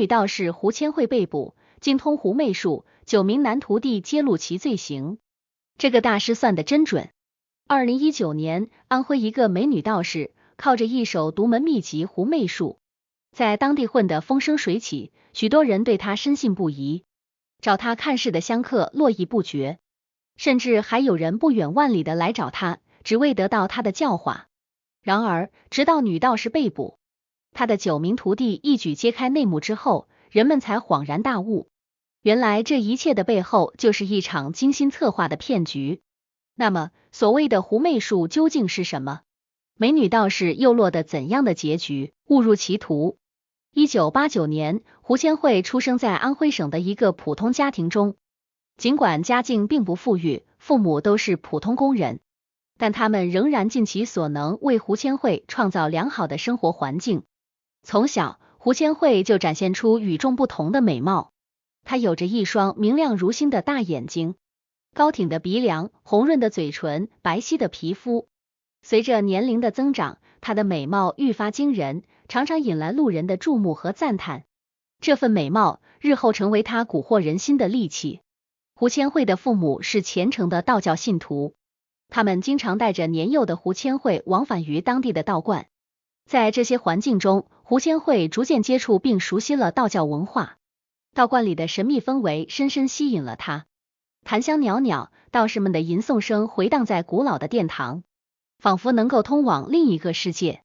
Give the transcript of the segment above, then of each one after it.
女道士胡千惠被捕，精通狐媚术，9名男徒弟揭露其罪行。这个大师算得真准。2019年，安徽一个美女道士靠着一手独门秘籍狐媚术，在当地混得风生水起，许多人对她深信不疑，找她看事的香客络绎不绝，甚至还有人不远万里的来找她，只为得到她的教化。然而，直到女道士被捕，她的9名徒弟一举揭开内幕之后，人们才恍然大悟，原来这一切的背后就是一场精心策划的骗局。那么，所谓的狐媚术究竟是什么？美女道士又落得怎样的结局，误入歧途？1989年，胡千惠出生在安徽省的一个普通家庭中，尽管家境并不富裕，父母都是普通工人，但他们仍然尽其所能为胡千惠创造良好的生活环境。从小，胡千惠就展现出与众不同的美貌，她有着一双明亮如星的大眼睛，高挺的鼻梁，红润的嘴唇，白皙的皮肤。随着年龄的增长，她的美貌愈发惊人，常常引来路人的注目和赞叹。这份美貌日后成为她蛊惑人心的利器。胡千惠的父母是虔诚的道教信徒，他们经常带着年幼的胡千惠往返于当地的道观。在这些环境中，胡千惠逐渐接触并熟悉了道教文化，道观里的神秘氛围深深吸引了她。檀香袅袅，道士们的吟诵声回荡在古老的殿堂，仿佛能够通往另一个世界。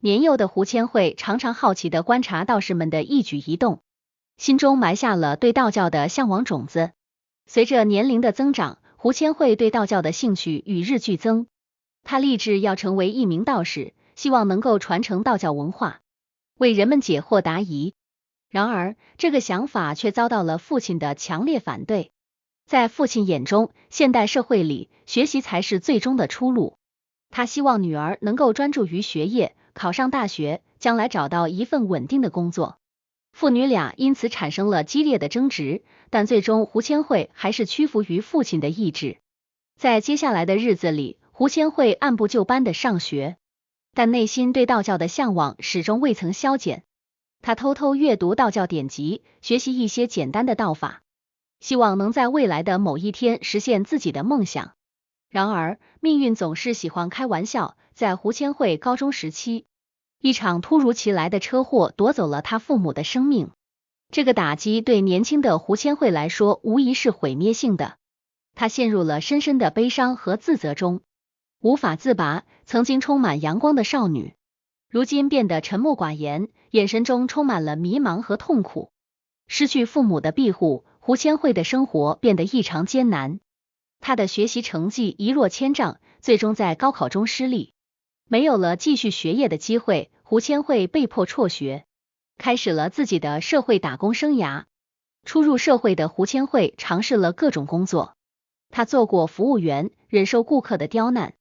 年幼的胡千惠常常好奇地观察道士们的一举一动，心中埋下了对道教的向往种子。随着年龄的增长，胡千惠对道教的兴趣与日俱增，她立志要成为一名道士，希望能够传承道教文化，为人们解惑答疑。然而，这个想法却遭到了父亲的强烈反对。在父亲眼中，现代社会里，学习才是最终的出路。他希望女儿能够专注于学业，考上大学，将来找到一份稳定的工作。父女俩因此产生了激烈的争执，但最终胡千惠还是屈服于父亲的意志。在接下来的日子里，胡千惠按部就班的上学，但内心对道教的向往始终未曾消减。他偷偷阅读道教典籍，学习一些简单的道法，希望能在未来的某一天实现自己的梦想。然而，命运总是喜欢开玩笑，在胡千惠高中时期，一场突如其来的车祸夺走了他父母的生命。这个打击对年轻的胡千惠来说无疑是毁灭性的，她陷入了深深的悲伤和自责中，无法自拔。曾经充满阳光的少女，如今变得沉默寡言，眼神中充满了迷茫和痛苦。失去父母的庇护，胡千惠的生活变得异常艰难，她的学习成绩一落千丈，最终在高考中失利。没有了继续学业的机会，胡千惠被迫辍学，开始了自己的社会打工生涯。初入社会的胡千惠尝试了各种工作，她做过服务员，忍受顾客的刁难，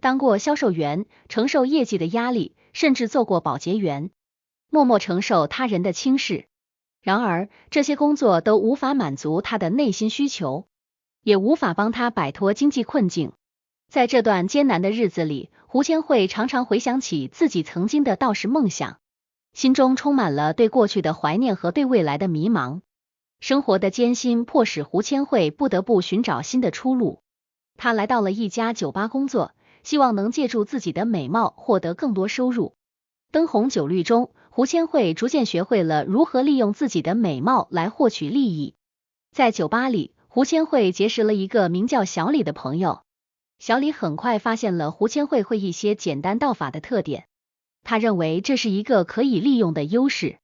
当过销售员，承受业绩的压力，甚至做过保洁员，默默承受他人的轻视。然而，这些工作都无法满足她的内心需求，也无法帮她摆脱经济困境。在这段艰难的日子里，胡千惠常常回想起自己曾经的道士梦想，心中充满了对过去的怀念和对未来的迷茫。生活的艰辛迫使胡千惠不得不寻找新的出路。她来到了一家酒吧工作，希望能借助自己的美貌获得更多收入。灯红酒绿中，胡千惠逐渐学会了如何利用自己的美貌来获取利益。在酒吧里，胡千惠结识了一个名叫小李的朋友。小李很快发现了胡千惠会一些简单道法的特点，他认为这是一个可以利用的优势。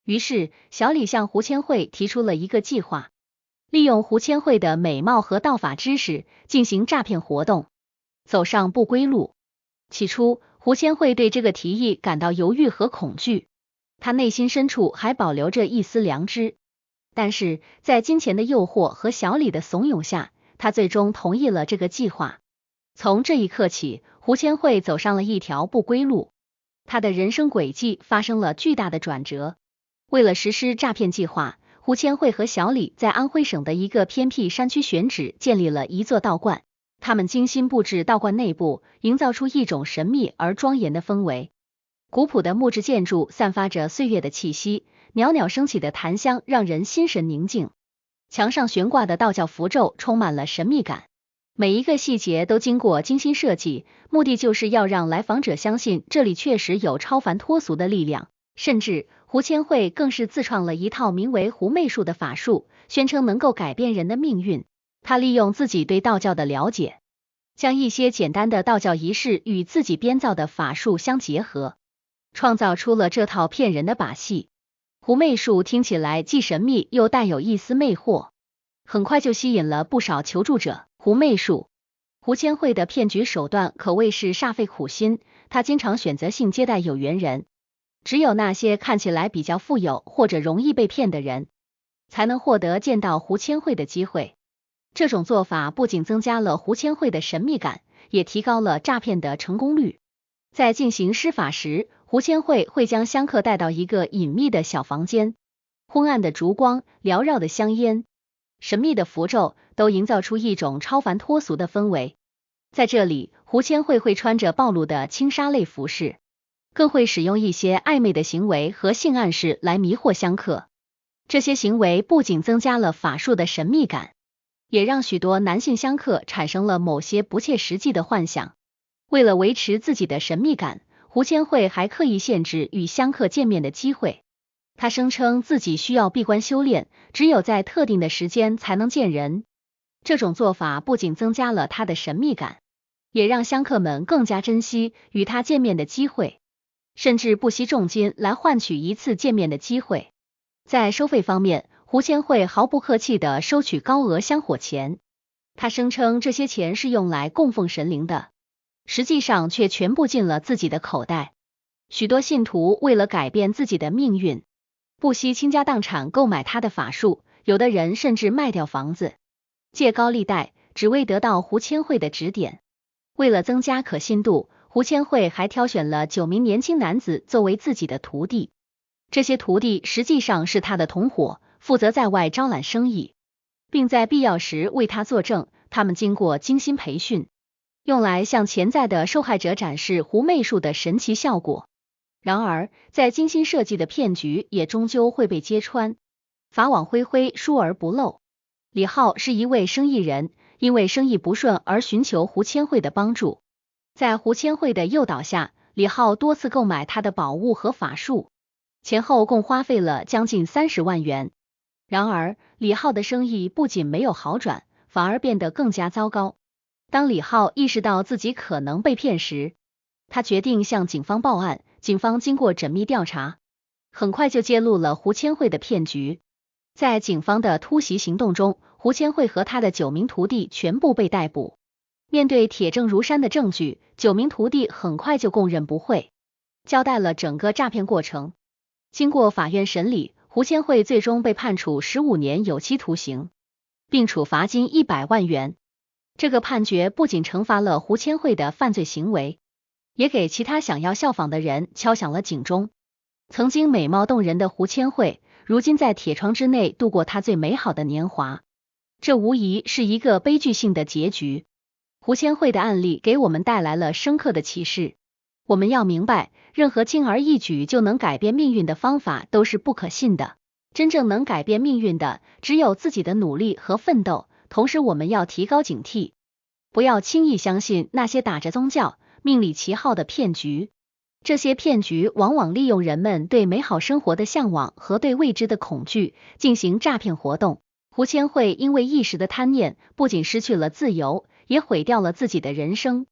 于是，小李向胡千惠提出了一个计划，利用胡千惠的美貌和道法知识进行诈骗活动，走上不归路。起初，胡千惠对这个提议感到犹豫和恐惧，她内心深处还保留着一丝良知。但是在金钱的诱惑和小李的怂恿下，她最终同意了这个计划。从这一刻起，胡千惠走上了一条不归路，她的人生轨迹发生了巨大的转折。为了实施诈骗计划，胡千惠和小李在安徽省的一个偏僻山区选址建立了一座道观，他们精心布置道观内部，营造出一种神秘而庄严的氛围。古朴的木质建筑散发着岁月的气息，袅袅升起的檀香让人心神宁静。墙上悬挂的道教符咒充满了神秘感，每一个细节都经过精心设计，目的就是要让来访者相信这里确实有超凡脱俗的力量。甚至胡千惠更是自创了一套名为狐媚术的法术，宣称能够改变人的命运。他利用自己对道教的了解，将一些简单的道教仪式与自己编造的法术相结合，创造出了这套骗人的把戏。狐媚术听起来既神秘又带有一丝魅惑，很快就吸引了不少求助者。狐媚术，胡千惠的骗局手段可谓是煞费苦心，他经常选择性接待有缘人，只有那些看起来比较富有或者容易被骗的人，才能获得见到胡千惠的机会。这种做法不仅增加了胡千惠的神秘感，也提高了诈骗的成功率。在进行施法时，胡千惠会将香客带到一个隐秘的小房间，昏暗的烛光、缭绕的香烟、神秘的符咒都营造出一种超凡脱俗的氛围。在这里，胡千惠会穿着暴露的轻纱类服饰，更会使用一些暧昧的行为和性暗示来迷惑香客。这些行为不仅增加了法术的神秘感，也让许多男性香客产生了某些不切实际的幻想。为了维持自己的神秘感，胡千惠还刻意限制与香客见面的机会。他声称自己需要闭关修炼，只有在特定的时间才能见人。这种做法不仅增加了他的神秘感，也让香客们更加珍惜与他见面的机会，甚至不惜重金来换取一次见面的机会。在收费方面，胡千惠毫不客气地收取高额香火钱，他声称这些钱是用来供奉神灵的，实际上却全部进了自己的口袋。许多信徒为了改变自己的命运，不惜倾家荡产购买他的法术，有的人甚至卖掉房子，借高利贷，只为得到胡千惠的指点。为了增加可信度，胡千惠还挑选了9名年轻男子作为自己的徒弟。这些徒弟实际上是他的同伙，负责在外招揽生意，并在必要时为他作证。他们经过精心培训，用来向潜在的受害者展示狐媚术的神奇效果。然而，在精心设计的骗局也终究会被揭穿，法网恢恢，疏而不漏。李浩是一位生意人，因为生意不顺而寻求胡千惠的帮助。在胡千惠的诱导下，李浩多次购买他的宝物和法术，前后共花费了将近30万元。然而，李浩的生意不仅没有好转，反而变得更加糟糕。当李浩意识到自己可能被骗时，他决定向警方报案。警方经过缜密调查，很快就揭露了胡千惠的骗局。在警方的突袭行动中，胡千惠和他的9名徒弟全部被逮捕。面对铁证如山的证据，9名徒弟很快就供认不讳，交代了整个诈骗过程。经过法院审理，胡千惠最终被判处15年有期徒刑，并处罚金100万元。这个判决不仅惩罚了胡千惠的犯罪行为，也给其他想要效仿的人敲响了警钟。曾经美貌动人的胡千惠，如今在铁窗之内度过她最美好的年华，这无疑是一个悲剧性的结局。胡千惠的案例给我们带来了深刻的启示，我们要明白，任何轻而易举就能改变命运的方法都是不可信的，真正能改变命运的，只有自己的努力和奋斗。同时，我们要提高警惕，不要轻易相信那些打着宗教命理旗号的骗局。这些骗局往往利用人们对美好生活的向往和对未知的恐惧进行诈骗活动。胡千惠因为一时的贪念，不仅失去了自由，也毁掉了自己的人生。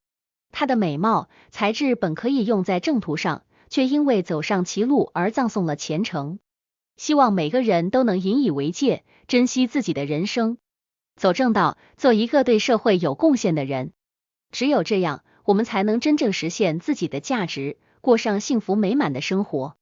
她的美貌、才智本可以用在正途上，却因为走上歧路而葬送了前程。希望每个人都能引以为戒，珍惜自己的人生，走正道，做一个对社会有贡献的人。只有这样，我们才能真正实现自己的价值，过上幸福美满的生活。